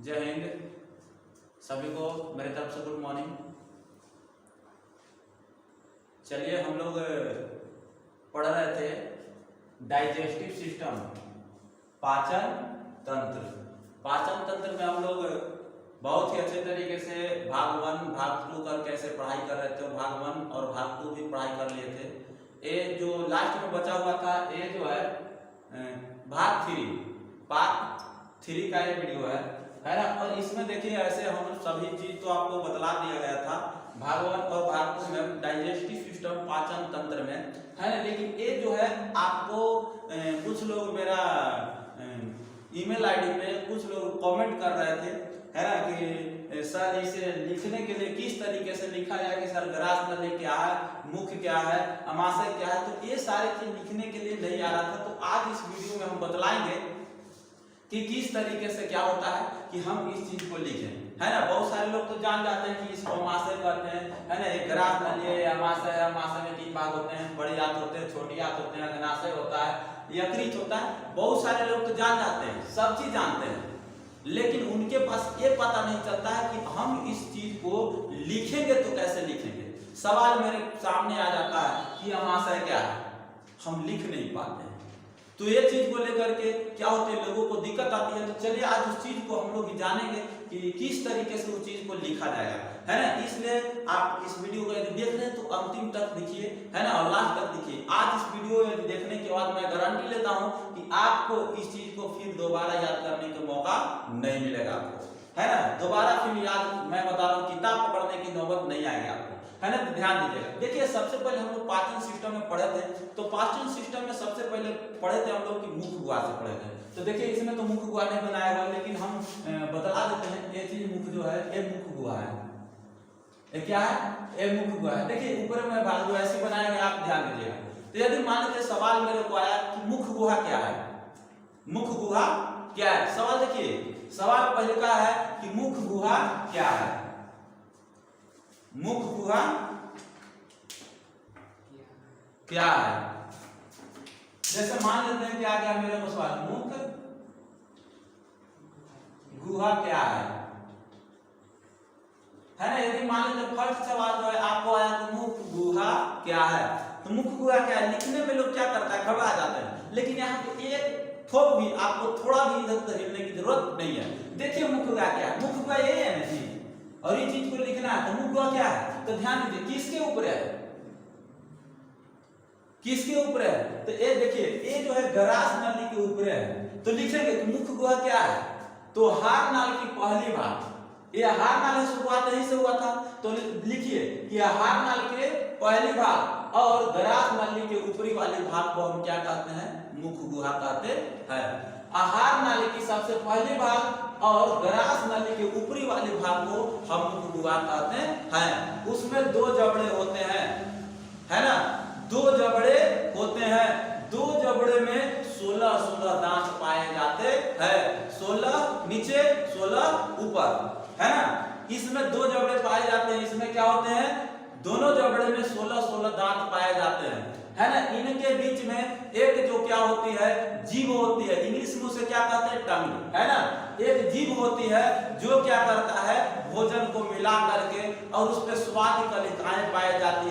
जय हिंद। सभी को मेरे तरफ से गुड मॉर्निंग। चलिए हम लोग पढ़ रहे थे डाइजेस्टिव सिस्टम, पाचन तंत्र। पाचन तंत्र में हम लोग बहुत ही अच्छे तरीके से भाग 1 भाग 2 कर कैसे पढ़ाई कर रहे थे। भाग 1 और भाग 2 भी पढ़ाई कर लिए थे। ये जो लास्ट में बचा हुआ था ये जो है भाग 3 पार्ट 3 का ये वीडियो है ना। और इसमें देखिए ऐसे हम सभी चीज तो आपको बतला दिया गया था भाग 1 और भाग 2 में डाइजेस्टिव सिस्टम पाचन तंत्र में है ना। लेकिन ये जो है आपको कुछ लोग मेरा ईमेल आईडी पे कुछ लोग कमेंट कर रहे थे है ना कि सर इसे लिखने के लिए किस तरीके से लिखा जाए कि सर ग्रास नली क्या है, मुख क्या है, अमाशय क्या है। तो ये सारे चीज लिखने के लिए नहीं आ रहा था। तो आज इस वीडियो में हम बतलाएंगे कि किस तरीके से क्या होता है कि हम इस चीज को लिखें है ना। बहुत सारे लोग तो जान जाते हैं कि इसको अमाशय कहते हैं है ना। एक ग्रास नली है, अमाशय है। अमाशय में 3 भाग होते हैं, बड़ी आंत होते हैं, छोटी आंत होते हैं, अग्नाशय होता है, यकृत होता है। बहुत सारे लोग तो जान जाते हैं, सब चीज जानते हैं, लेकिन उनके पास ये पता नहीं चलता है कि हम इस चीज को लिखेंगे तो कैसे लिखेंगे। सवाल मेरे सामने आ जाता है कि अमाशय क्या है, हम लिख नहीं पाते हैं। तो ये चीज को लेकर के क्या होते हैं, लोगों को दिक्कत आती है। तो चलिए आज उस चीज को हम लोग जानेंगे कि किस तरीके से उस चीज को लिखा जाएगा है ना। इसलिए आप इस वीडियो को यदि देख रहे हैं तो अंतिम तक देखिए है ना, और लास्ट तक देखिए। आज इस वीडियो यदि देखने के बाद मैं गारंटी लेता हूं कि आपको इस चीज को फिर दोबारा याद करने का मौका नहीं मिलेगा आपको है ना। दोबारा फिर याद, मैं बता रहा हूँ, किताब पढ़ने की नौबत नहीं आएगी आपको है ना। तो ध्यान दीजिएगा। देखिए सबसे पहले हम लोग पाचन सिस्टम में पढ़े थे। तो पाचन सिस्टम में सबसे पहले पढ़े थे हम लोग की मुख गुहा से पढ़े थे। तो देखिए इसमें तो मुख गुहा नहीं बनाया हुआ, लेकिन हम बता देते हैं ये चीज मुख जो है ये मुख गुहा है। ये क्या है, ये मुख गुहा है। देखिए ऊपर में भाग जो ऐसे बनाया गया, आप ध्यान दीजिएगा। तो यदि मान लीजिए सवाल मेरे को आया कि मुख गुहा क्या है, मुख गुहा क्या है। सवाल देखिए, सवाल पहले का है कि मुख गुहा क्या है। मुख गुहा क्या है। जैसे मान लेते हैं कि आ गया मेरे को सवाल, मुख गुहा क्या है ना। यदि मान लेते फर्स्ट सवाल जो है आपको आया तो मुख गुहा क्या है। तो मुख गुहा क्या है लिखने में लोग क्या करता है, घबरा जाते हैं। लेकिन यहाँ पे एक थोक भी आपको थोड़ा भी इधर उधर हिलने की जरूरत नहीं है। देखिए मुख गुहा क्या है, मुख गुहा ये है ना जी, और ये चीज को लिखना है। तो मुख गुहा क्या है, तो ध्यान दीजिए किसके ऊपर है, किसके ऊपर है। तो ये देखिए ये जो है ग्रास नली के ऊपर है। तो लिखेंगे तो मुख गुहा क्या है, तो हार नाल की पहली भाग, ये हार नाल से शुरुआत यहीं से हुआ था। तो लिखिए कि हार नाल के पहली भाग और ग्रास नली के ऊपरी वाले भाग को हम क्या कहते हैं, मुख गुहा कहते हैं। आहार नाली की सबसे पहली भाग और ग्रास नली के ऊपरी वाले भाग को हम मुख गुहा कहते हैं। उसमें 2 जबड़े होते हैं है ना, 2 जबड़े होते हैं। 2 जबड़े में 16 दांत पाए जाते हैं, 16 नीचे 16 ऊपर है ना। इसमें 2 जबड़े पाए जाते हैं। इसमें क्या होते हैं, दोनों जबड़े में 16 दांत पाए जाते हैं है ना। इनके बीच में एक जो क्या होती है, जीभ होती है। इंग्लिश में उसे क्या कहते हैं, टंग है ना। एक जीभ होती है जो क्या करता है, भोजन को मिला करके और उस पर स्वाद कलिकाएं पाई जाती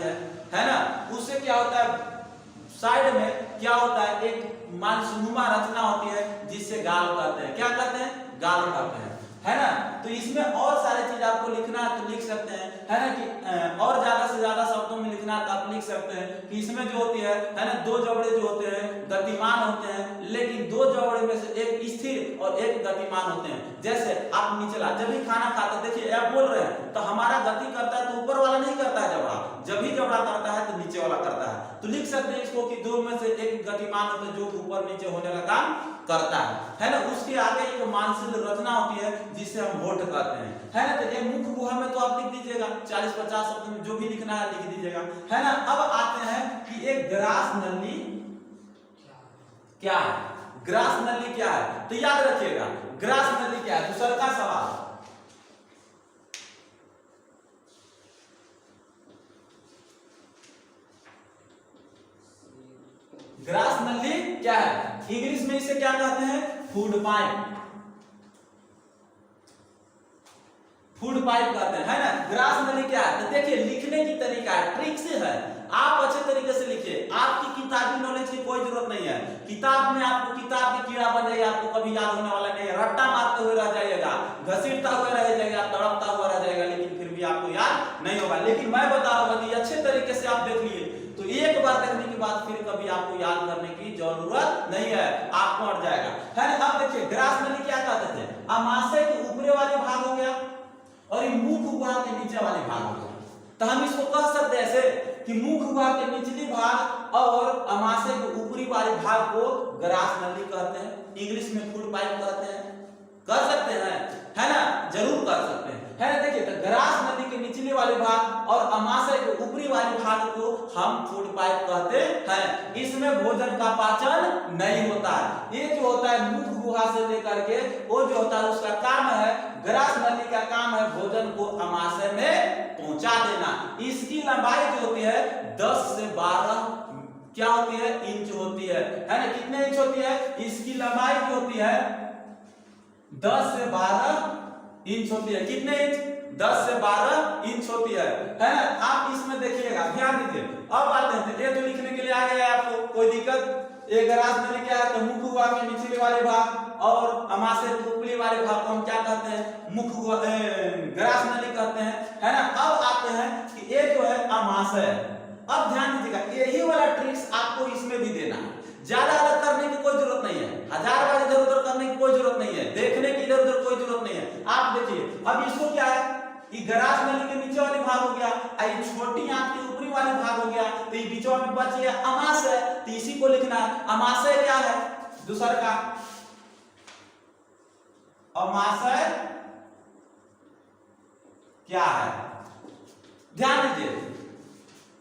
है ना। उससे क्या होता है, साइड में क्या होता है, एक मांसनुमा रचना होती है जिससे गाल कहते हैं। क्या कहते हैं, गाल कहते हैं है ना। तो इसमें और सारे चीज आपको लिखना है तो लिख सकते हैं है ना, कि और ज्यादा से ज्यादा शब्दों में लिखना है तो आप लिख सकते हैं कि इसमें जो होती है ना, 2 जबड़े जो होते हैं गतिमान होते हैं, लेकिन 2 जबड़े में से एक स्थिर और एक गतिमान होते हैं। जैसे आप निचला जब भी खाना खाते हैं, देखिए आप बोल रहे हैं तो हमारा गति करता है तो ऊपर वाला नहीं करता है जबड़ा, जब भी जबड़ा करता है तो नीचे वाला करता है। तो लिख सकते हैं इसको कि 2 में से एक गतिमान होता है जो ऊपर नीचे होने का काम करता है ना। उसके आगे एक मांसल रचना होती है जिसे हम होठ कहते हैं है ना। तो ये मुख गुहा में तो आप लिख दीजिएगा 40-50 शब्द में जो भी लिखना है लिख दीजिएगा है ना। अब आते हैं कि एक ग्रास नली क्या है, ग्रास नली क्या है। तो याद रखिएगा ग्रास नली क्या है। दूसरा का सवाल, ग्रास नली क्या है, इंग्लिश में इसे क्या कहते हैं, फूड पाइप फूड पाइप कहते हैं, है ना। ग्रास नली क्या है, तो देखिए लिखने की तरीका है, ट्रिक से है, आप अच्छे तरीके से लिखिए। आपकी किताबी नॉलेज की कोई जरूरत नहीं है, किताब में आपको किताब की कीड़ा बन जाएगा, आपको कभी याद होने वाला नहीं है, रट्टा मारते हुए रह जाइएगा, घसीटता हुआ रह जाएगा, तड़पता हुआ रह जाएगा, लेकिन फिर भी आपको याद नहीं होगा। लेकिन मैं बता रहा हूँ कि अच्छे तरीके से आप देख लिए तो एक बार देखने के बाद फिर कभी आपको याद करने की जरूरत नहीं है, आपको अट जाएगा, है ना। अब देखिए ग्रास नली क्या कहते थे, अमाशय के ऊपरी वाले भाग हो गया और ये मुख गुहा के नीचे वाले भाग हो गया। तो हम इसको कह सकते हैं ऐसे कि मुख गुहा के निचली भाग और अमाशय के ऊपरी वाले भाग को ग्रास नली कहते हैं, इंग्लिश में फूड पाइप कहते हैं। कर सकते हैं, है ना, जरूर कर सकते हैं, है ना। देखिए तो ग्रास नली के निचले वाले भाग और अमाशय के ऊपरी वाले भाग को हम फूड पाइप कहते हैं। इसमें भोजन का पाचन नहीं होता है, ये जो होता है मुख गुहा से लेकर के वो जो होता है उसका काम है, ग्रास नली का काम है भोजन को अमाशय में पहुंचा देना। इसकी लंबाई जो होती है 10 से 12 क्या होती है, इंच होती है ना। कितने इंच होती है, इसकी लंबाई जो होती है 10 से 12 इंच होती है। कितने इंच, 10 से 12 इंच होती है ना। आप इसमें देखिएगा, ध्यान दीजिए। अब आते हैं, ये तो लिखने के लिए आ गया है आपको, कोई दिक्कत। एक ग्रास नली क्या है, तो मुख गुहा के निचले वाले भाग और अमाशय के ऊपरी वाले भाग को हम क्या कहते हैं, मुख गुहा ग्रास नली कहते हैं, है ना। अब आते हैं कि ये जो है अमाशय। अब ध्यान दीजिएगा, यही वाला ट्रिक्स आपको इसमें भी देना है, ज्यादा अलग करने की कोई जरूरत नहीं है, 1000 बार इधर उधर करने की कोई जरूरत नहीं है, देखने की इधर उधर कोई जरूरत नहीं है। आप देखिए अब इसको क्या है, ये ग्रास नली के नीचे वाले भाग हो गया, ये छोटी आंत के ऊपरी वाले भाग हो गया, तो ये बीचों में बच गया अमाशय, तो इसी को लिखना है। अमाशय क्या है, दूसरा का अमाशय क्या है, ध्यान दीजिए,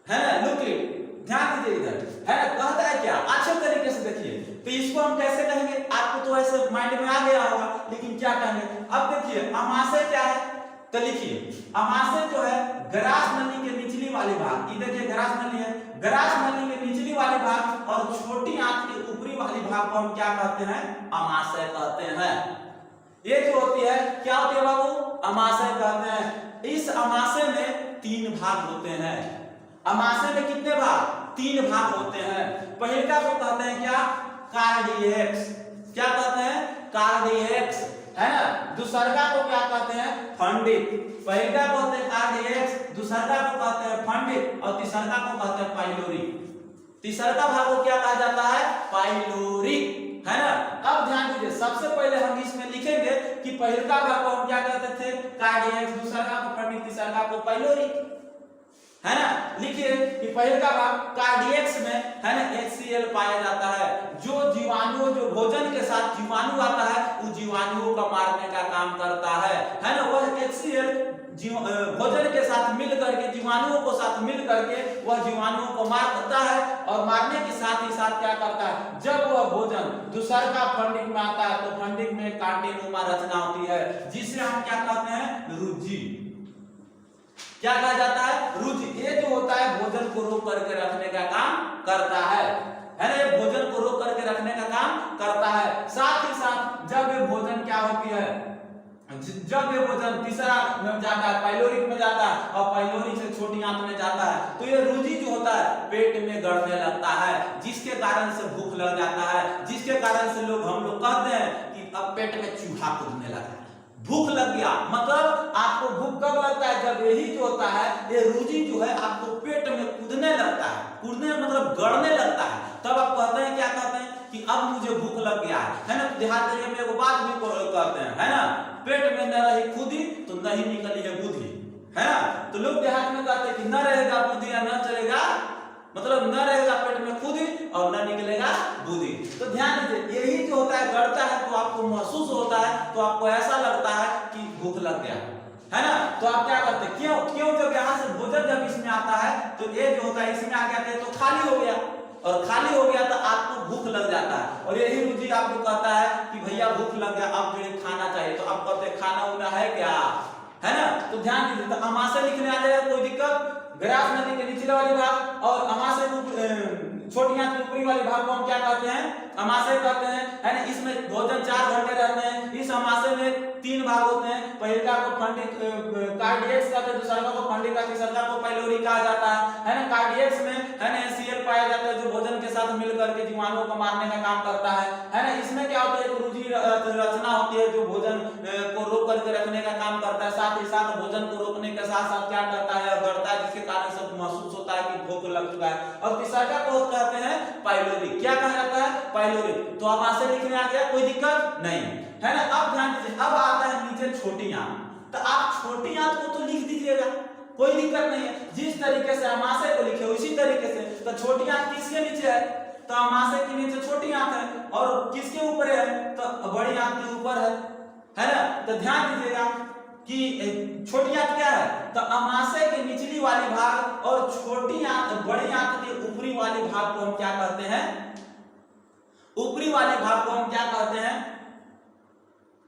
है ना। लुक इट, ध्यान दीजिए इधर, है ना। कहता है क्या, अच्छे तरीके से देखिए। तो इसको हम कैसे कहेंगे, आपको तो ऐसे माइंड में आ गया होगा, लेकिन क्या कहेंगे। अब देखिए अमाशय क्या है, तो लिखिए अमाशय जो है ग्रास नली के निचली वाले भाग, ये देखिए ग्रास नली है, ग्रास नली के निचली वाले भाग और छोटी आंत के ऊपरी वाले भाग को हम क्या कहते हैं, अमाशय कहते हैं। ये जो होती है क्या होती है बाबू, अमाशय कहते हैं। इस अमाशय में 3 भाग होते हैं। अमाशय में कितने भाग, 3 भाग होते हैं। पहला को कहते हैं क्या, कार्डियक्स, क्या कहते हैं, कार्डियक्स, है ना। दूसरा को क्या कहते हैं, फंडिक। पहला को कहते हैं कार्डियक्स, दूसरा को कहते हैं फंडिक और तीसरा को कहते हैं पाइलोरिक। तीसरा भाग को क्या कहा जाता है, पाइलोरिक, है ना। अब ध्यान दीजिए, सबसे पहले हम इसमें लिखेंगे कि पहला भाग को हम क्या कहते थे, कार्डियक्स, दूसरा को फंडिक, तीसरा को पाइलोरिक, है ना। लिखिए कि पहला भाग कार्डियक्स में, है ना, HCl पाया जाता है। जो जीवाणु, जो भोजन के साथ जीवाणु आता है, उस जीवाणुओं को मारने का काम करता है ना। वह HCl भोजन के साथ मिल करके, जीवाणुओं को साथ मिल करके वह जीवाणुओं को मारता है, और मारने के साथ ही साथ क्या करता है, जब वह भोजन दूसरा का फंडिक में आता है तो फंडिक में कांटेनुमा रचना होती है, जिसे हम क्या कहते हैं, रुचि। क्या कहा जाता है, रुचि। ये जो होता है भोजन को रोक करके रखने का काम करता है ना। ये भोजन को रोक करके रखने का काम करता है। साथ ही साथ जब ये भोजन क्या होती है, जब ये भोजन तीसरा में जाता है, पाइलोरिक में जाता है, और पाइलोरिक से छोटी आंत में जाता है, तो ये रुचि जो होता है पेट में गड़ने लगता है, जिसके कारण से भूख लग जाता है, जिसके कारण से हम लोग कहते हैं कि अब पेट में चूहा कूदने लगा, भूख लग गया। मतलब आपको भूख कब लगता है, जब यही जो होता है, ये रुचि जो है आपको पेट में कूदने लगता है, कूदने मतलब गड़ने लगता है, तब आप कहते हैं, क्या कहते हैं कि अब मुझे भूख लग गया है ना। देहात एरिया में एगो बात भी कहते हैं, है ना, पेट में न रही खुदी तो नहीं निकली है बुद्धि, है ना। तो लोग देहात में कहते हैं कि न रहेगा बुद्धि या न चलेगा, मतलब न रहेगा पेट में खुदी और न निकलेगा बुद्धि। तो ध्यान दीजिए, यही जो होता है गड़ता है तो आपको महसूस होता है, तो आपको ऐसा लगता है कि भूख लग गया, है ना। तो आप क्या करते हैं, क्यों जब यहाँ से भोजन जब इसमें आता है तो ये जो होता है इसमें आ गया तो खाली हो गया, और खाली हो गया तो आपको भूख लग जाता है, और यही रुचि आपको कहता है कि भैया भूख लग गया, अब जो खाना चाहिए, तो आप कहते हैं खाना उना है क्या, है ना। तो ध्यान दीजिए, तो अमाशय लिखने आ जाएगा, कोई दिक्कत। ग्रास नदी के निचले वाले भाग और अमाशय छोटी आंत के ऊपरी वाले भाग को हम क्या कहते हैं, अमाशय कहते हैं, है ना। इसमें भोजन 4 घंटे रहते हैं। इस अमाशय में 3 तीन भाग होते हैं, पहला को कार्डियक्स कहते हैं, दूसरा को फंडिका, तीसरा को पाइलोरी कहा जाता है ना। कार्डियक्स में है ना HCl पाया जाता है जो भोजन के साथ मिलकर के जीवाणुओं को मारने का काम करता है ना। इसमें क्या होता है, एक रुधि रचना होती है जो भोजन को रोक करके रखने का काम करता है, साथ ही साथ भोजन को रोकने के साथ साथ क्या करता है, गड़ता है, जिसके कारण सब महसूस होता है कि भूख लग चुका है। और तीसरा को कहते हैं पाइलोरी। क्या कहा जाता है, पाइलोरी। तो अब आंसर लिखने आ गया, कोई दिक्कत नहीं है ना। अब ध्यान दीजिए, अब आता है नीचे छोटी आंत। तो आप छोटी आंत को तो लिख दीजिएगा, कोई दिक्कत नहीं है। जिस तरीके से अमाशय को लिखे उसी तरीके से। तो छोटी आंत किसके नीचे है, तो अमाशय के नीचे छोटी आंत है, और किसके ऊपर है, तो बड़ी आंत के ऊपर है ना। तो ध्यान दीजिएगा कि छोटी आंत क्या है, तो अमाशय के निचली वाली भाग और छोटी आंत बड़ी आंत के ऊपरी वाली भाग को हम क्या कहते हैं, ऊपरी वाले भाग को हम क्या कहते हैं,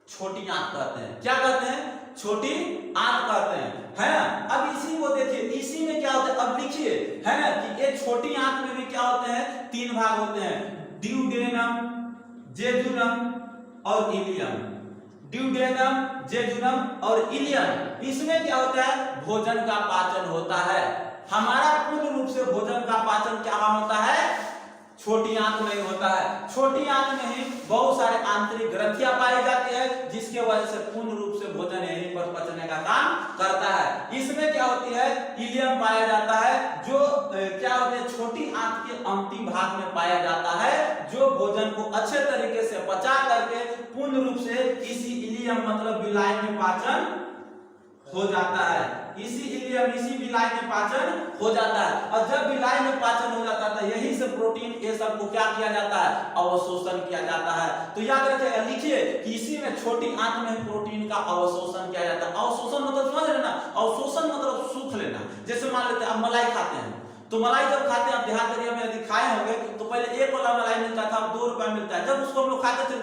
छोटी आंत कहते हैं। क्या कहते हैं, छोटी आंत कहते हैं, है ना। अब इसी को देखिए, इसी में क्या होता है, अब लिखिए है ना कि ये छोटी आंत में भी क्या होते हैं, तीन भाग होते हैं, ड्यूडेनम, जेजुनम और इलियम। ड्यूडेनम, जेजुनम और इलियम, इसमें क्या होता है, भोजन का पाचन होता है। हमारा पूर्ण रूप से भोजन का पाचन क्या होता है, छोटी आंत में ही होता है। छोटी आंत में ही बहुत सारे आंतरिक ग्रंथियां पाई जाती है, जिसके वजह से पूर्ण रूप से भोजन यहीं पर पचने का काम करता है। इसमें क्या होती है, इलियम पाया जाता है, जो क्या होते हैं, छोटी आंत के अंतिम भाग में पाया जाता है, जो भोजन को अच्छे तरीके से पचा करके पूर्ण रूप से इसी इलियम मतलब विलाय में पाचन हो जाता है। इसी इलियम, इसी विलाय में पाचन हो जाता है। और जब विलाय में पाचन हो जाता है, यही से प्रोटीन ये सब को क्या किया जाता है, अवशोषण किया जाता है। तो याद रखिए, लिखिए कि इसी में छोटी आंत में प्रोटीन का अवशोषण किया जाता है। अवशोषण मतलब समझ रहे ना, अवशोषण मतलब सूख लेना। जैसे मान लेते हैं आप मलाई खाते हैं, तो मलाई जब खाते हैं, आप देहात एरिया में यदि खाए होंगे तो पहले 1 वाला मलाई मिलता था, अब 2 रुपए मिलता है। जब उसको हम लोग खाते थे,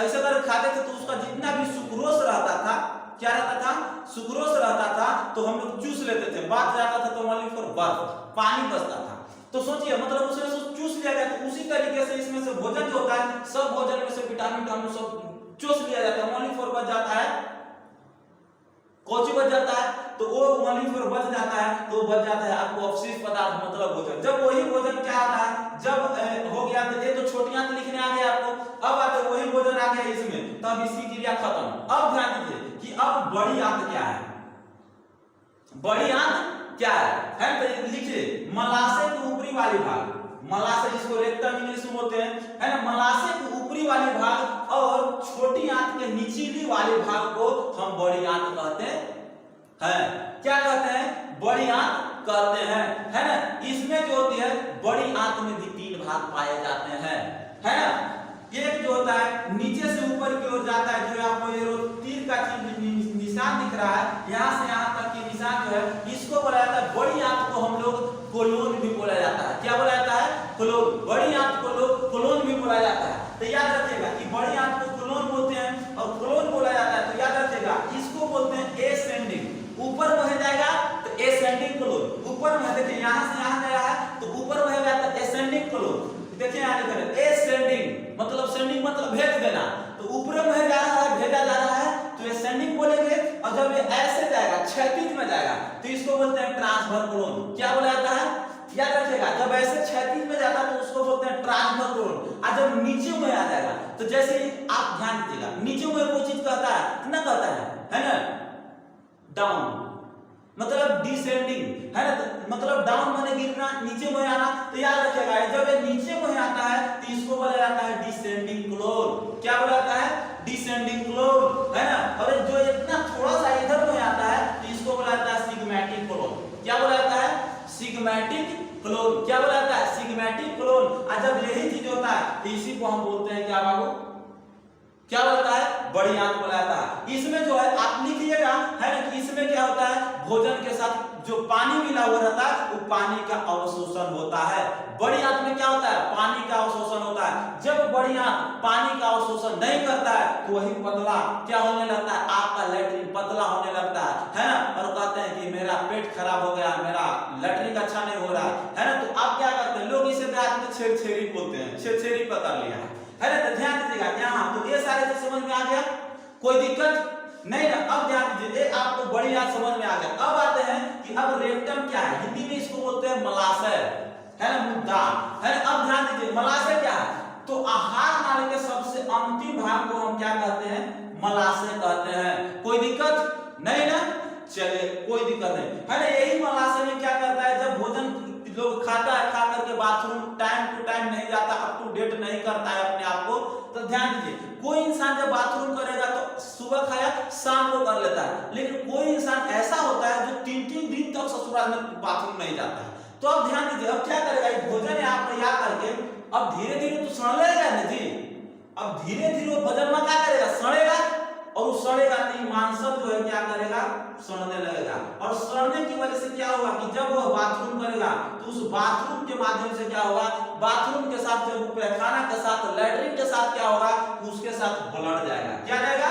ऐसे करके खाते थे, तो उसका जितना भी सुक्रोज रहता था, क्या रहता था, सुक्रोज रहता था, तो हम लोग चूस लेते थे। बात जाता था तो ओनली फॉर बर्फ, पानी बचता था। तो सोचिए, मतलब उसमें से चूस लिया गया। तो उसी तरीके से इसमें से भोजन जो होता है, सब भोजन में से विटामिन सब चूस लिया जाता है, ओनली फॉर बच जाता है, कोची बच जाता है, तो वो ओनली फॉर बच जाता है, तो बच जाता है आपको अवशिष्ट पदार्थ मतलब भोजन। जब वही भोजन क्या आता है, जब हो गया, तो ये तो छोटी आंत लिखने आ गया आपको, अब आते वही भोजन आ गया इसमें, तब इसकी क्रिया खत्म। अब ध्यान दीजिए कि अब बड़ी आंत क्या है, बड़ी आंत क्या है तो लिखिए, मलाशय के ऊपरी वाली भाग, मलाशय जिसको रेक्टम इंग्लिश में बोलते हैं, है ना। मलाशय के ऊपरी वाले भाग और छोटी आंत के निचली वाले भाग को हम बड़ी आंत कहते हैं। क्या कहते हैं, बड़ी आंत कहते हैं, है ना। इसमें जो होती है, बड़ी आंत में भी 3 भाग पाए जाते हैं, है ना। एक जो होता है नीचे से ऊपर की ओर जाता है, जो आपको ये तीर का निशान दिख रहा है, यहाँ से यहाँ तक के निशान जो है, इसको बोला जाता है बड़ी आंत को हम लोग कोलोन भी बोला जाता है। क्या बोला जाता है, कोलोन। बड़ी आंत को लोग कोलोन भी बोला जाता है। तो याद रखिएगा कि बड़ी आंत को कोलोन बोलते हैं और कोलोन बोला जाता है। तो याद रखिएगा, इसको बोलते हैं एसेंडिंग। ऊपर बह जाएगा तो एसेंडिंग कोलोन, ऊपर में देखिए यहाँ से यहाँ गया है, तो ऊपर बहेगा तो एसेंडिंग कोलोन। देखिए यहाँ लिखा है एसेंडिंग, मतलब सेंडिंग मतलब भेज देना, तो ऊपर में जा रहा है, भेजा जा रहा है, तो एसेंडिंग बोलेंगे। और जब ये ऐसे जाएगा, क्षैतिज में जाएगा, तो इसको बोलते हैं ट्रांसफर कोलोन। क्या बोला जाता है, याद रखिएगा, जब ऐसे क्षैतिज में जाता है तो उसको बोलते हैं ट्रांसफर कोलोन। और जब नीचे में आ जाएगा, तो जैसे आप ध्यान दीजिएगा, नीचे में कोई चीज कहता है ना, कहता है ना, डाउन मतलब डिसेंडिंग, है ना। तो मतलब डाउन माने गिरना, नीचे में आना। तो याद रखिएगा, जब ये नीचे में आता है तो इसको बोला जाता है डिसेंडिंग कोलोन। क्या बोला जाता है, डिसेंडिंग कोलोन, है ना। और जो इतना थोड़ा सा इधर में आता है तो इसको बोला जाता है सिग्मैटिक कोलोन। क्या बोला जाता है, सिग्मैटिक कोलोन। क्या बोला जाता है, सिग्मैटिक कोलोन। और जब यही चीज होता है तो इसी को हम बोलते हैं क्या बाबू, क्या होता है, बड़ी आंत बोला जाता है। इसमें जो है आप लिखिएगा, है ना, कि इसमें क्या होता है, भोजन के साथ जो पानी मिला हुआ रहता है, वो पानी का अवशोषण होता है। बड़ी आंत में क्या होता है, पानी का अवशोषण होता है। जब बड़ी आंत पानी का अवशोषण नहीं करता है, तो वही पतला क्या होने लगता है, आपका लैट्रिन पतला होने लगता है ना। और कहते हैं कि मेरा पेट खराब हो गया, मेरा लैट्रिन अच्छा नहीं हो रहा है ना। तो आप क्या करते हैं, लोग इसे देहात में छेड़छेड़ी बोलते हैं, छेड़छेड़ी पकड़ लिया है ना। तो ध्यान दीजिएगा यहाँ, तो ये सारे चीज समझ में आ गया, कोई दिक्कत नहीं ना। अब ध्यान दीजिए, ये आपको बड़ी बात समझ में आ गया। अब आते हैं कि अब रेक्टम क्या है, हिंदी में इसको बोलते हैं मलाशय, है ना, मुद्दा, है ना। अब ध्यान दीजिए, मलाशय क्या है, तो आहार नाली के सबसे अंतिम भाग को हम क्या कहते हैं, मलाशय कहते हैं। कोई दिक्कत नहीं ना, चलिए कोई दिक्कत नहीं, है ना। यही मलाशय में क्या करता है, जब भोजन लोग खाता है, खा करके बाथरूम टाइम टू टाइम नहीं जाता, अप टू डेट नहीं करता है अपने आप को, तो ध्यान दीजिए, कोई इंसान जब बाथरूम करेगा तो सुबह खाया शाम को कर लेता है, लेकिन कोई इंसान ऐसा होता है जो 3-3 दिन तक ससुराल में बाथरूम नहीं जाता है। तो अब ध्यान दीजिए, अब क्या करेगा, भोजन आप तैयार करके अब धीरे धीरे तो सड़ लेगा ना जी, अब धीरे धीरे वो भोजन में क्या करेगा, सड़ेगा, और वो सड़ेगा नहीं, मांसल जो है क्या करेगा, सड़ने लगेगा। और सड़ने की वजह से क्या होगा कि जब वो बाथरूम करेगा तो उस बाथरूम के माध्यम से क्या होगा, बाथरूम के साथ जब पैखाना के साथ लैट्रिन के साथ क्या होगा, उसके साथ ब्लड जाएगा, क्या जाएगा,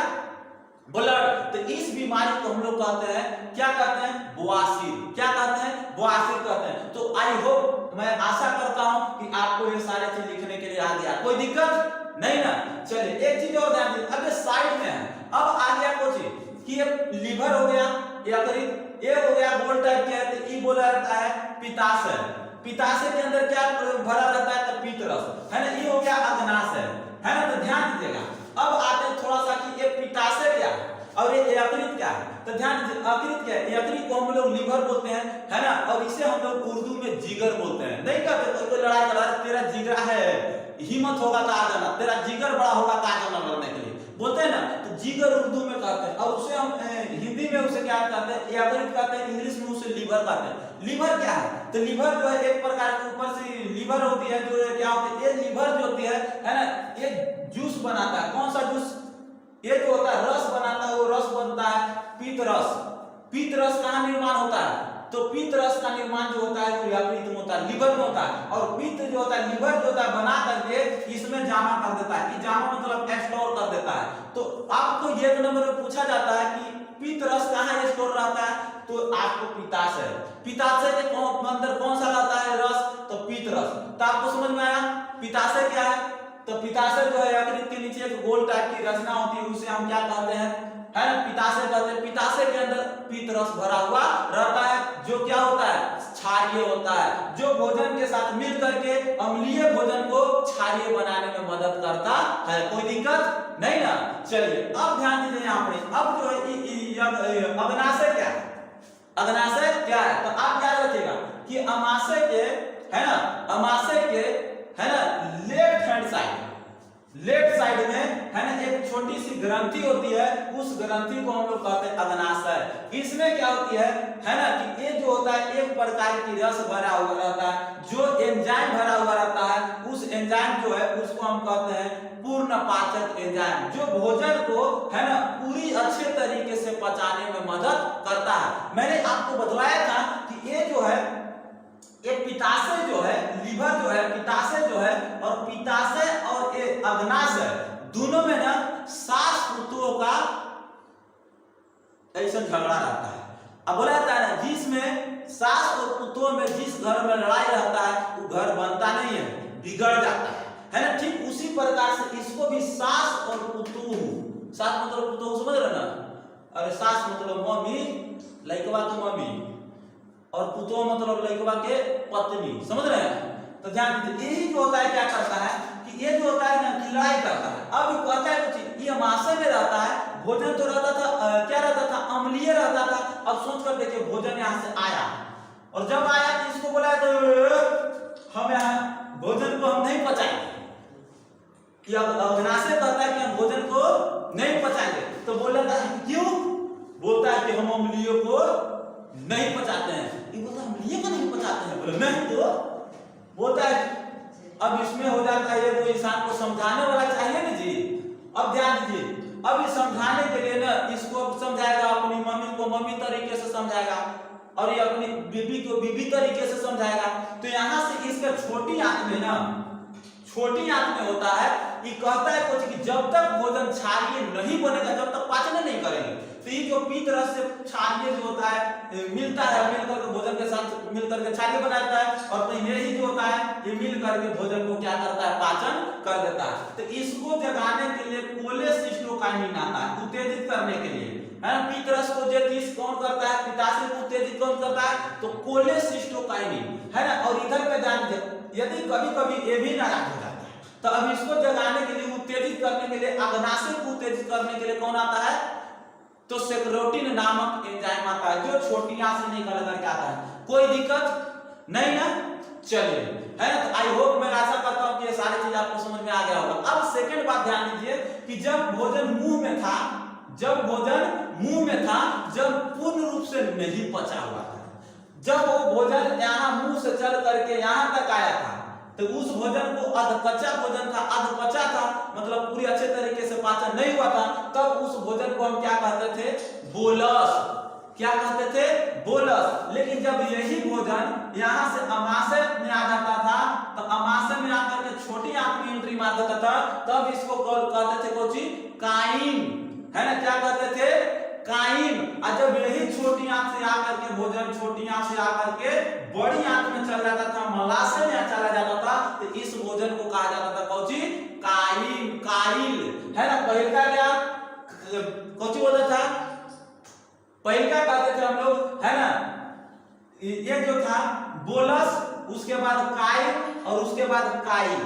ब्लड। तो इस बीमारी को हम लोग कहते हैं, क्या कहते हैं, बवासीर, क्या कहते हैं, बवासीर कहते हैं। तो आई होप, मैं आशा करता हूं कि आपको ये सारे चीज लिखने के लिए आ गया, कोई दिक्कत नहीं ना। चलिए एक चीज और ध्यान दीजिए, अब ये साइड में है, अब आ गया कुछ कि ये लीवर हो गया, यकृत, ये हो गया गोल टाइप के है, तो ये बोला जाता है पित्ताशय। पित्ताशय के अंदर क्या भरा रहता है, तो पित्तरस, है ना। ये हो गया अग्नाशय, है ना। तो ध्यान दीजिएगा, अब आते हैं थोड़ा सा कि ये पित्ताशय क्या है और ये यकृत क्या है। तो ध्यान दीजिए, यकृत क्या है, यकृत को हम लोग लीवर बोलते हैं, है ना, और इसे हम लोग उर्दू में जिगर बोलते हैं। नहीं कहते कोई लड़ाई कर रहा है, तेरा जिगर है, हिम्मत होगा तो आ जाना, तेरा जिगर बड़ा होगा तो आ जाना लड़ने के लिए, बोलते हैं ना। तो जिगर उर्दू में कहते हैं, और उसे हम हिंदी में उसे क्या कहते हैं, यकृत कहते हैं, इंग्लिश में उसे लीवर कहते हैं। लीवर क्या है, तो लीवर जो है एक प्रकार के ऊपर से लीवर होती है, जो क्या होती है, ये लीवर जो होती है ना, ये जूस बनाता है। कौन सा जूस, ये जो होता है रस बनाता है, वो रस बनता है पीत रस। पीत रस कहाँ निर्माण होता है, तो पीत रस का निर्माण जो होता है वो यकृत में होता है, लीवर में होता है। और पीत जो होता है, लीवर जो होता है बना करके इसमें जमा कर देता है, जमा मतलब स्टोर कर देता है। तो आपको एक नंबर में पूछा जाता है कि पीत रस कहाँ स्टोर रहता है, तो आपको पित्ताशय, पित्ताशय के अंदर कौन सा रहता है रस, तो पीत रस। तो आपको समझ में आया पित्ताशय क्या है। तो पित्ताशय जो है यकृत के नीचे एक गोल टाइप की रचना होती है, उसे हम क्या कहते हैं, है ना, पित्ताशय कहते हैं। पित्ताशय के अंदर पीत रस भरा हुआ रहता है, जो क्या होता है, क्षारीय होता है, जो भोजन के साथ मिल करके अम्लीय भोजन को क्षारीय बनाने में मदद करता है। कोई दिक्कत नहीं ना। चलिए अब ध्यान दीजिए यहाँ पे, अब जो है अग्नाशय क्या है, अग्नाशय क्या है, तो आप क्या रखिएगा कि अमाशय के, है ना, अमाशय के, है ना, left hand side, left side में, है ना, एक छोटी सी ग्रंथि होती है, उस ग्रंथि को हम लोग कहते हैं अग्नाशय। इसमें क्या होती है ना, कि ये जो होता है एक प्रकार की रस भरा हुआ रहता है, जो एंजाइम भरा हुआ रहता है, उस एंजाइम जो है उसको हम कहते हैं पूर्ण पाचक एंजाइम, जो भोजन को, है ना, पूरी अच्छे तरीके से पचाने में मदद करता है। मैंने आपको बतलाया था कि ये जो है, ये पित्ताशय जो है, लीवर जो है, पित्ताशय जो है, और पित्ताशय और ये अग्नाशय दोनों में ना सास पुत्रों का ऐसा झगड़ा रहता है। अब बोला जाता है ना, जिसमें सास और पुत्रों में जिस घर में लड़ाई रहता है वो घर बनता नहीं है, बिगड़ जाता है ना। ठीक उसी प्रकार से इसको भी सास और पुतोह, सास मतलब पुतोह समझ रहे ना, अरे सास मतलब मम्मी, लड़कवा की मम्मी, और पुतोह मतलब लड़कवा के पत्नी, समझ रहे हैं। तो ध्यान दीजिए, यही जो होता है क्या करता है कि ये जो होता है ना कि लड़ाई करता है। अब कहता है कुछ ये अमाशय में रहता है, भोजन तो रहता था, क्या रहता था, अम्लीय रहता था। अब सोच कर देखिए, भोजन यहाँ से आया, और जब आया तो इसको बोला तो हम यहाँ भोजन को हम नहीं पचाएंगे, कि अब अग्नाशय कहता है कि हम भोजन को नहीं पचाएंगे। तो बोला था क्यों, बोलता है कि हम अम्लीय को नहीं पचाते हैं। ये बोलता है अम्लीय को नहीं पचाते हैं, बोले नहीं, तो बोलता है। अब इसमें हो जाता है, ये तो इंसान को समझाने वाला चाहिए ना जी। अब ध्यान दीजिए, अब इस समझाने के लिए ना इसको समझाएगा, अपनी मम्मी को मम्मी तरीके से समझाएगा, और ये अपनी बीबी को बीबी तरीके से समझाएगा। तो यहाँ से इसका छोटी आंत में ना, छोटी आंत में होता है, ये कहता है कुछ कि जब तक भोजन क्षारीय नहीं बनेगा, जब तक पाचन नहीं करेंगे। तो ये जो पीत रस से क्षारीय जो होता है मिलता है, मिलकर के भोजन के साथ मिलकर के क्षारीय बनाता है, और तो यही जो होता है ये मिलकर के भोजन को क्या करता है, पाचन कर देता है। तो इसको जगाने के लिए कोलेसिस्टोकाइनिन आता है, उत्तेजित करने के लिए। है ना। पीतरस को उत्तेजित कौन करता है, पित्ताशय को उत्तेजित कौन करता है, तो कोलेसिस्टोकाइनिन, है ना। और इधर पे ध्यान दीजिए, यदि कभी कभी ये भी नाराज हो जाता है तो अब इसको जगाने के लिए, उत्तेजित करने के लिए, अग्नाशय को उत्तेजित करने के लिए कौन आता है, तो सेक्रोटिन नामक एंजाइम आता है जो छोटी आंत से निकल करके आता है। कोई दिक्कत नहीं ना, चलिए, है ना। तो आई होप, मैं आशा करता हूं कि ये सारी चीज आपको समझ में आ गया होगा। अब सेकंड बात ध्यान दीजिए कि जब भोजन मुंह में था, जब पूर्ण रूप से नहीं पचा हुआ था, जब वो भोजन यहाँ मुंह से चल करके यहाँ तक आया था, तो उस भोजन को अधपचा भोजन था, अधपचा था मतलब पूरी अच्छे तरीके से पाचन नहीं हुआ था, तब उस भोजन को हम क्या कहते थे, बोलस। क्या कहते थे, बोलस। लेकिन जब यही भोजन यहाँ से अमाशय में आ जाता था, तो अमाशय में आकर के छोटी आंत में एंट्री मार देता था, तब इसको कहते थे कोची, काइन, है ना। क्या कहते थे, काइन। और जब यही छोटी आंत से आकर के भोजन छोटी आंत से आकर के बड़ी आंत में चल जाता था, मलाशय में चला जाता था, तो इस भोजन को कहा जाता था कौची, काइन, काइल, है ना। पहिलका क्या कौची बोलता था, पहिलका कहते थे हम लोग, है ना। ये जो था बोलस, उसके बाद काइल और उसके बाद काइल,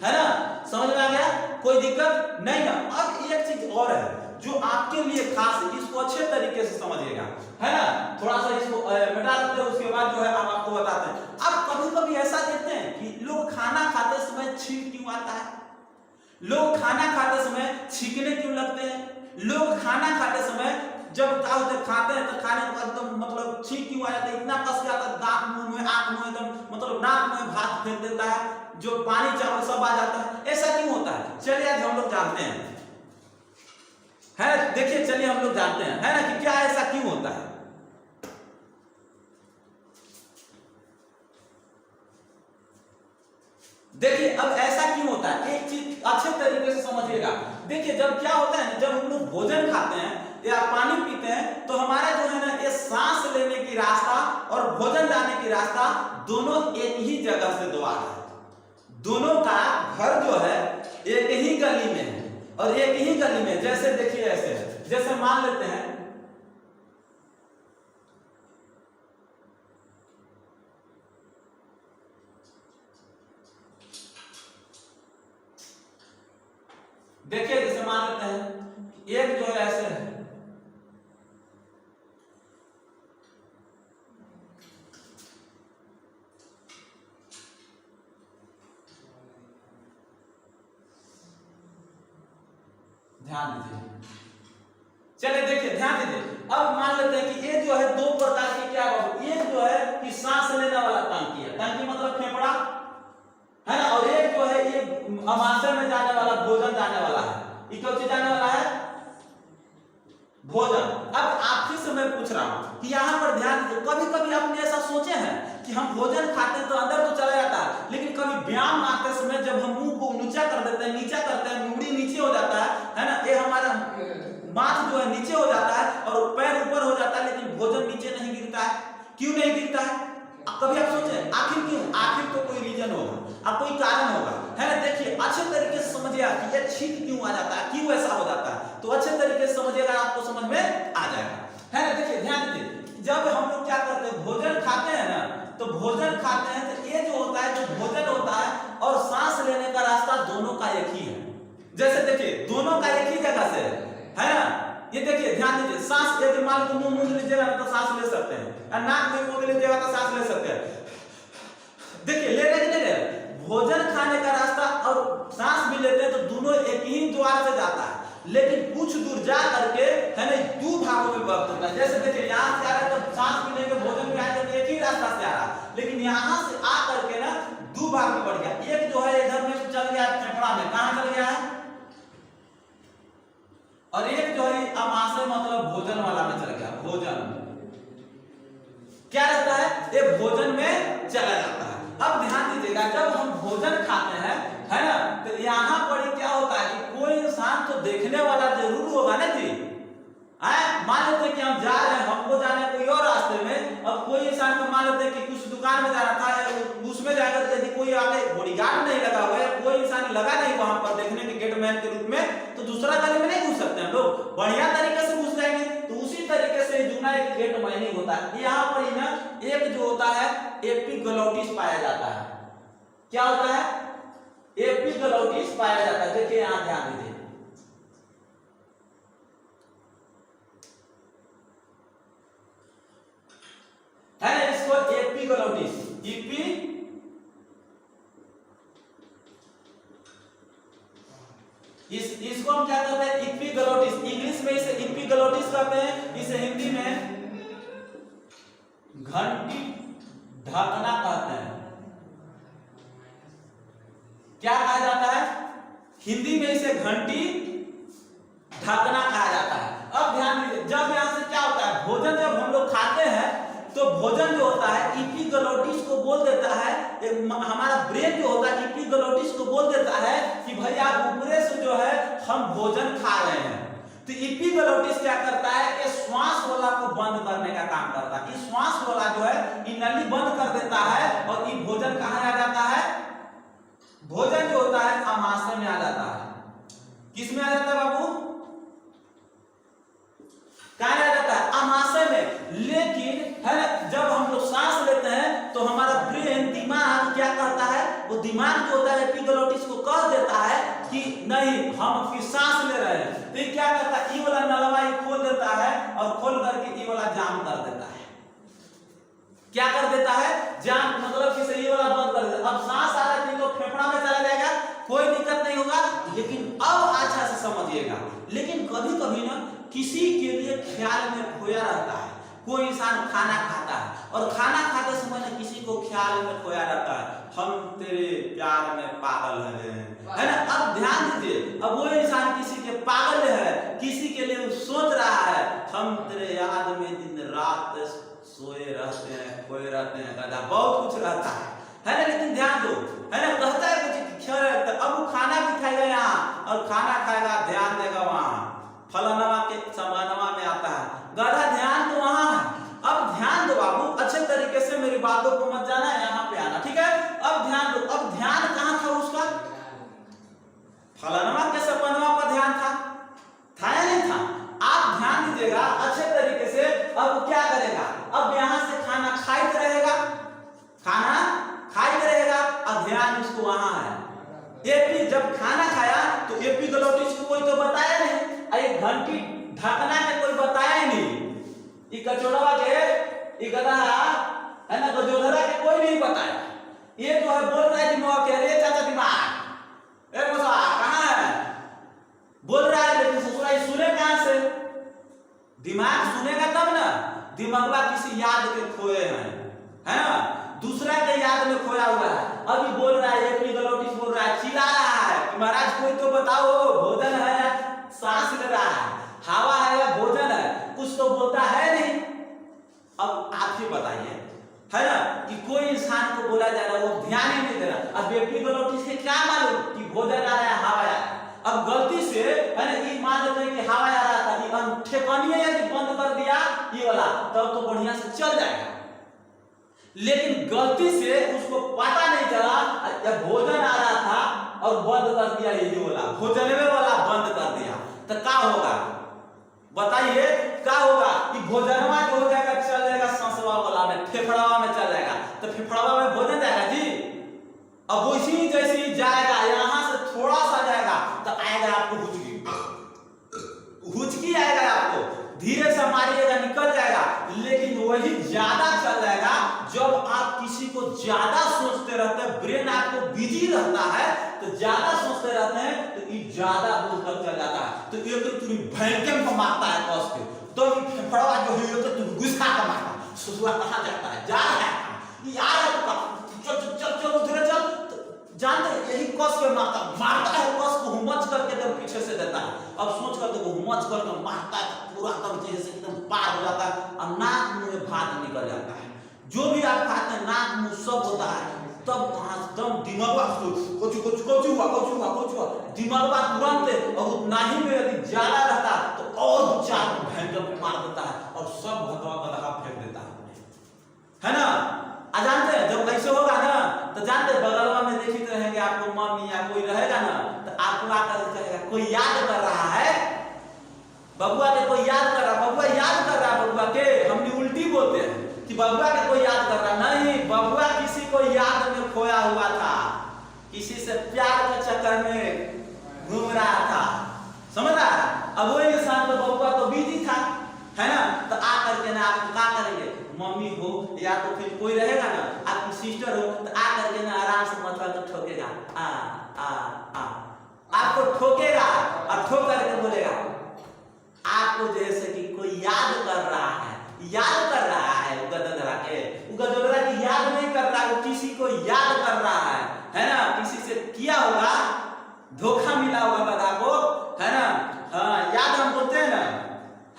है ना। समझ में आ गया, कोई दिक्कत नहीं ना। अब एक चीज और है जो आपके लिए खास है, इसको अच्छे तरीके से समझिएगा, है ना। थोड़ा सा इसको मिटा देते हैं, उसके बाद जो है हम आपको बताते हैं। अब कभी कभी ऐसा देखते हैं कि लोग खाना खाते समय छींक क्यों आता है, लोग खाना खाते समय छींकने क्यों लगते हैं, लोग खाना खाते समय जब क्या होता है, खाते हैं तो खाने के बाद एकदम मतलब छींक क्यों आ जाता है, इतना कस के आता है, दांत मुंह में, आंख मुंह, एकदम मतलब नाक में भात फेंक देता है, जो पानी चावल सब आ जाता है, ऐसा क्यों होता है। चलिए आज हम लोग जानते हैं, है, देखिए चलिए हम लोग जानते हैं, है ना, कि क्या ऐसा क्यों होता है। देखिए अब ऐसा क्यों होता है, एक चीज अच्छे तरीके से समझिएगा। देखिए जब क्या होता है, जब हम लोग भोजन खाते हैं या पानी पीते हैं, तो हमारा जो है ना, ये सांस लेने की रास्ता और भोजन जाने की रास्ता दोनों एक ही जगह से द्वार है, दोनों का घर जो है एक ही गली में है, और एक ही गली में, जैसे देखिए ऐसे है, जैसे मान लेते हैं देखिए जैसे मान लेते हैं एक जो है ऐसे है, ध्यान दीजिए, चलिए देखिए ध्यान दीजिए। अब मान लेते हैं कि ये जो है दो प्रकार की क्या बाबू, एक जो है कि सांस लेने वाला टंकी है, टंकी मतलब फेफड़ा, है ना, और एक जो है ये अमाशय में जाने वाला, भोजन जाने वाला है, ये कौन सी जाने वाला है, भोजन। अब आपसे से मैं पूछ रहा हूं कि यहाँ पर ध्यान दीजिए, कभी कभी आपने ऐसा सोचे हैं कि हम भोजन खाते हैं तो अंदर तो चला जाता है, लेकिन कभी व्यायाम आते समय जब हम मुंह को नीचा कर देते हैं, नीचा करते हैं, मुड़ी नीचे हो जाता है ना, ये हमारा माथ जो है नीचे हो जाता है और पैर ऊपर हो जाता है, लेकिन भोजन नीचे नहीं गिरता है। क्यों नहीं गिरता है, कभी आप सोचे आखिर क्यों, आखिर तो कोई रीजन होगा, अब कोई कारण होगा, है ना। देखिए अच्छे तरीके से समझिए कि ये छींक क्यों आ जाता है, क्यों ऐसा हो जाता है, तो अच्छे तरीके से समझिएगा, आपको समझ में आ जाएगा, है ना। देखिए ध्यान दीजिए, जब हम लोग क्या करते हैं, भोजन खाते हैं ना, तो भोजन खाते हैं तो ये जो होता है, जो भोजन होता है और सांस लेने का रास्ता दोनों का एक ही है। जैसे देखिए दोनों का एक ही जगह से है ना, ये देखिए ध्यान दीजिए, सांस यदि मान लो मुंह मूंद लीजिएगा तो सांस ले सकते हैं, और नाक में मूंद लीजिएगा तो सांस ले सकते हैं। देखिए ले रहे कि नहीं ले रहे, भोजन खाने का रास्ता और सांस भी लेते हैं तो दोनों एक ही द्वार से जाता है, लेकिन कुछ दूर जा करके है ना दो भागों में विभक्त होता है। जैसे देखिए यहाँ से आ रहा है तो सांस भी लेंगे, भोजन भी आएगा तो एक ही रास्ता से आ रहा है, लेकिन यहाँ से आ करके ना दो भाग में बढ़ गया, एक जो है इधर में चल गया फेफड़ा में, कहाँ चल गया है, और एक जो है अमाशय मतलब भोजन वाला में चल गया, भोजन क्या रहता है, ये भोजन में चला जाता है। अब ध्यान दीजिएगा, जब हम भोजन खाते हैं है ना, तो यहाँ पर क्या होता है कि कोई इंसान तो देखने वाला जरूर होगा ना जी, मान लेते हैं कि हम जा रहे हैं, हमको जाना है कोई और रास्ते में, अब कोई इंसान को मान लेते हैं कि कुछ दुकान में जाना था, उसमें जाएगा, तो यदि कोई आगे बॉडीगार्ड नहीं लगा हुआ है, कोई इंसान लगा नहीं वहां पर देखने के गेटमैन के रूप में, तो दूसरा गली में नहीं घुस सकते हैं लोग, बढ़िया तरीके से घुस जाएंगे, तो उसी तरीके से जुगना एक माइनिंग होता है। यहाँ पर ही ना एक जो होता है एपिग्लोटिस पाया जाता है। क्या होता है? एपिग्लोटिस पाया जाता है। देखिए यहाँ ध्यान दीजिए, है ना, इसको एपिग्लोटिस, इसको हम क्या कहते हैं? एपिग्लोटिस। इंग्लिश में इसे एपिग्लोटिस कहते हैं, इसे हिंदी में घंटी ढकना कहते हैं। क्या कहा जाता है? हिंदी में इसे घंटी ढकना कहा जाता है। अब ध्यान दीजिए, जब यहां से क्या होता है, भोजन जब हम लोग खाते हैं तो भोजन जो होता है एपिग्लोटिस को बोल देता है, हमारा ब्रेन जो होता है एपिग्लोटिस को बोल देता है कि भैया ऊपरे से जो है हम भोजन खा रहे हैं। तो एपिग्लोटिस क्या करता है? ये श्वास वाला को बंद करने का काम करता है। इस श्वास वाला जो है ये नली बंद कर देता है और ये भोजन कहाँ आ जाता है? भोजन जो होता है आमाशय में आ जाता है। किस में आ जाता है बाबू? कहाँ आ जाता है? आमाशय में। लेकिन है ना, जब हम लोग सांस लेते हैं तो हमारा ब्रेन, दिमाग क्या करता है? वो दिमाग जो होता है एपिग्लोटिस को कह देता है कि नहीं, हम फिर सांस ले रहे हैं। तो क्या करता है? ये वाला नलवा ये खोल देता है और खोल करके ये वाला जाम कर देता है। क्या कर देता है? जाम, मतलब कि ये वाला बंद कर देता है। अब सांस आ रहा है तो फेफड़ा में चला जाएगा, कोई दिक्कत नहीं होगा। लेकिन अब अच्छा से समझिएगा, लेकिन कभी कभी ना किसी के लिए ख्याल में खोया रहता है। कोई इंसान खाना खाता है और खाना खाते समय ना किसी को ख्याल में खोया रहता है, हम तेरे प्यार में पागल है ना। अब ध्यान दीजिए, अब वो इंसान किसी के पागल है, किसी के लिए सोच रहा है, हम तेरे याद में दिन रात सोए रहते हैं, खोए रहते हैं, दादा बहुत कुछ रहता है ना। लेकिन ध्यान दो, है ना, कहता है कुछ ख्याल रहता है। अब वो खाना भी खाएगा यहाँ और खाना खाएगा, ध्यान देगा वहां फलानवा के समानवा में आता है, गधा ध्यान तो वहां है। अब ध्यान दो बाबू, अच्छे तरीके से मेरी बातों को मत जाना, यहाँ पे आना, ठीक है। अब ध्यान दो, अब ध्यान कहाँ था उसका? फलानवा के सपनवा पर ध्यान था या नहीं था? आप ध्यान दीजिएगा अच्छे तरीके से। अब क्या करेगा? अब यहाँ से खाना खाइत रहेगा, खाना खाइत रहेगा और ध्यान उसको वहां है। एपी जब खाना खाया तो एपिग्लोटिस को कोई तो बताया नहीं, एक घंटी ढकना के कोई बताया ही नहीं। ये कचौड़वा के, ये गधा है ना, गजोधरा के कोई नहीं बताया। ये जो है बोल रहा है दिमाग, कह रहे चाचा दिमाग, ए मौसा कहाँ है? बोल रहा है, लेकिन ससुरा ये सुने कहाँ से? दिमाग सुनेगा तब ना। दिमागवा किसी याद के खोए हैं, है ना, दूसरा के याद में खोया हुआ है। अभी बोल रहा है, एपिग्लोटिस बोल रहा है, चिल्ला रहा है कि महाराज कोई तो बताओ, भोजन है या सांस ले रहा है, हवा है या भोजन है? कुछ तो बोलता है नहीं। अब आप ही बताइए, है ना, कि कोई इंसान को बोला जा रहा है, वो ध्यान ही नहीं दे रहा। अब एपिग्लोटिस के क्या मालूम कि भोजन आ रहा है, हवा आ रहा है। अब गलती से, है ना, ये मान लेते हैं कि हवा आ रहा था, ठेकानिया यदि बंद कर दिया ये वाला, तब तो बढ़िया से चल जाएगा। लेकिन गलती से उसको पता नहीं चला, जब भोजन आ रहा था और बंद कर दिया, ये वाला भोजन में वाला बंद कर दिया, तो क्या होगा? बताइए क्या होगा? कि भोजनवा जो हो जाएगा, चल जाएगा सांसवा वाला में, फेफड़ावा में चल जाएगा, तो फेफड़ावा में भोजन जाएगा जी। अब वैसी जैसे ही जाएगा, यहां से थोड़ा सा जाएगा तो आएगा आपको हुचकी आएगा, आपको धीरे से मारिएगा, निकल जाएगा। लेकिन वही ज्यादा चल जाएगा जब आप किसी को ज्यादा सोचते रहते हैं, ब्रेन आपको बिजी रहता है, तो ज्यादा सोचते रहते हैं तो ये ज्यादा दूर तक चल जाता है। तो ये तो तुम भयंकर को मारता है कस के, तो फेफड़वा जो है तो तुम गुस्सा का मारता है, ससुरा कहाँ जाता है, जा रहा है, ये आ रहा है, तो चल चल चल उधर चल, जानते हैं यही कस के मारता है, कस को हुमच करके एकदम पीछे से देता है। अब सोच करके वो हुमच करके मारता है, पूरा एकदम जैसे एकदम पार हो जाता है और नाक मुंह में भात निकल जाता है। जो भी आप खाते हैं नाक मुंह सब होता है, तब एकदम दिमाग दिमागवा तुरंत, और उतना ही में यदि ज्यादा रहता तो और चार भयंकर मार देता है और सब भगवा गधा फेंक देता है ना। जानते हैं जब ऐसे होगा ना, तो जानते हैं बगलवा में देखते रहेंगे आपको मम्मी या कोई रहेगा ना, तो आपको आकर कहेगा कोई याद कर रहा है, बबुआ के कोई याद कर रहा, बबुआ याद कर रहा कि बबुआ के कोई याद कर रहा, नहीं, बबुआ किसी को याद में खोया हुआ था, किसी से प्यार के चक्कर में घूम रहा था, समझ रहा है। अब वो इंसान तो बबुआ तो बिजी था, है ना, तो आ करके ना आप क्या करेंगे, मम्मी हो या तो फिर कोई रहेगा ना, आपकी सिस्टर हो, तो आ करके ना आराम से मतलब तो ठोकेगा, आ आ आ आपको ठोकेगा और ठोक करके बोलेगा आपको जैसे कि कोई याद कर रहा है, याद कर रहा है, गदगदा के गदगदा की याद नहीं कर रहा, वो किसी को याद कर रहा है ना, किसी से किया होगा, धोखा मिला होगा गधा को, है ना। हाँ, याद हम बोलते हैं ना,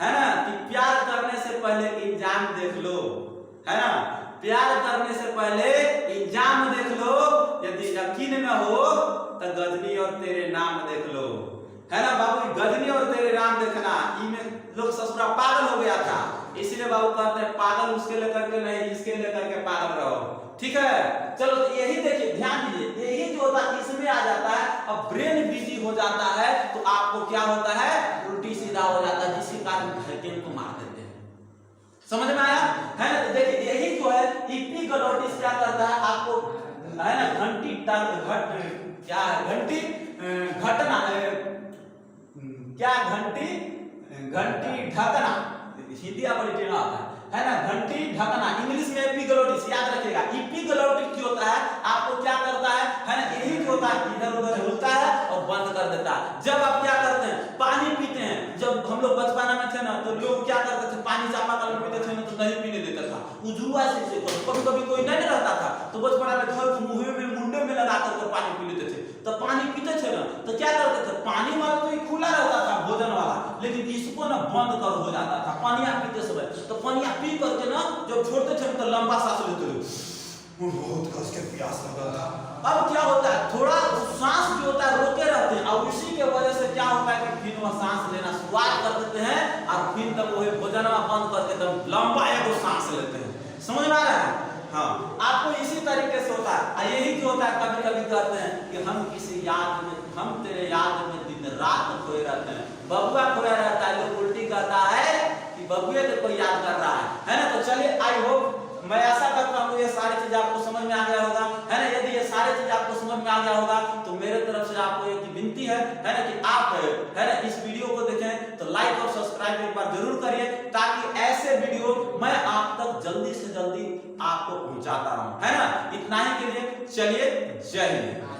है ना, कि प्यार करने से पहले इंजाम देख लो, है ना, प्यार करने से पहले इंजाम देख लो, यदि यकीन न हो तो गजनी और तेरे नाम देख लो, है ना बाबू, गजनी और तेरे नाम देखना। इनमें लोग ससुरा पागल हो गया था, इसलिए बाबू कहते हैं पागल उसके लेकर के नहीं, इसके लेकर के पागल रहो, ठीक है। चलो तो यही देखिए, ध्यान दीजिए, यही जो होता है इसमें आ जाता है। अब ब्रेन बिजी हो जाता है तो आपको क्या होता है, उल्टी सीधा हो जाता है, जिसके कारण धड़कन को मार देते हैं, समझ में आया, है ना। तो देखिए यही जो है इपिग्लोटिस क्या करता है आपको, है ना, घंटी क्या है, घंटी घटना, क्या घंटी ढकना, हिंदी बड़ी टेढ़ा आता है ना, घंटी ढकना, इंग्लिश में एपिग्लोटिस, याद रखिएगा। एपिग्लोटिस जो होता है आपको क्या करता है ना, यही जो होता है इधर उधर हिलता है और बंद कर देता है। जब आप क्या करते हैं, पानी पीते हैं, जब हम लोग बचपना में थे ना तो लोग क्या करते थे, पानी चापाकल में पीते थे ना तो नहीं पीने देता था, उजुआ से कभी कभी कोई नहीं रहता था तो बचपना में धर के मुंह में मुंडे में लगा करके पानी पी लेते थे। तो पानी पीते थे ना तो क्या करते थे, पानी वाला तो खुला रहता था भोजन वाला, लेकिन इसको ना बंद कर हो जाता था पानी पीते समय। तो पानी पी करके ना जब छोड़ते थे तो लंबा सांस लेते थे, बहुत कष्ट के प्यास लगा था। अब क्या होता है, थोड़ा सांस जो होता है रोके रहते हैं और उसी के वजह से क्या होता है कि फिर वह सांस लेना शुरुआत कर देते हैं और फिर तब वो भोजन बंद करके एकदम लंबा एक सांस लेते हैं, समझ में आ रहा है। हाँ, आपको इसी तरीके से होता है। यही जो होता है कभी कभी कहते हैं कि हम किसी याद में, हम तेरे याद में दिन रात खोए रहते हैं, बबुआ खोया रहता है, लोग उल्टी कहता है कि बबुए को कोई याद कर रहा है ना। तो चलिए, आई होप, मैं आशा करता हूँ ये सारी चीज आपको समझ में आ गया होगा, है ना। यदि ये सारी चीज आपको समझ में आ गया होगा तो मेरे तरफ से आपको एक विनती है ना, कि आप है ना इस वीडियो को देखें तो लाइक और सब्सक्राइब एक बार जरूर करिए, ताकि ऐसे वीडियो मैं आप तक जल्दी से जल्दी आपको पहुंचाता रहूं, है ना। इतना ही के लिए चलिए, जय हिंद।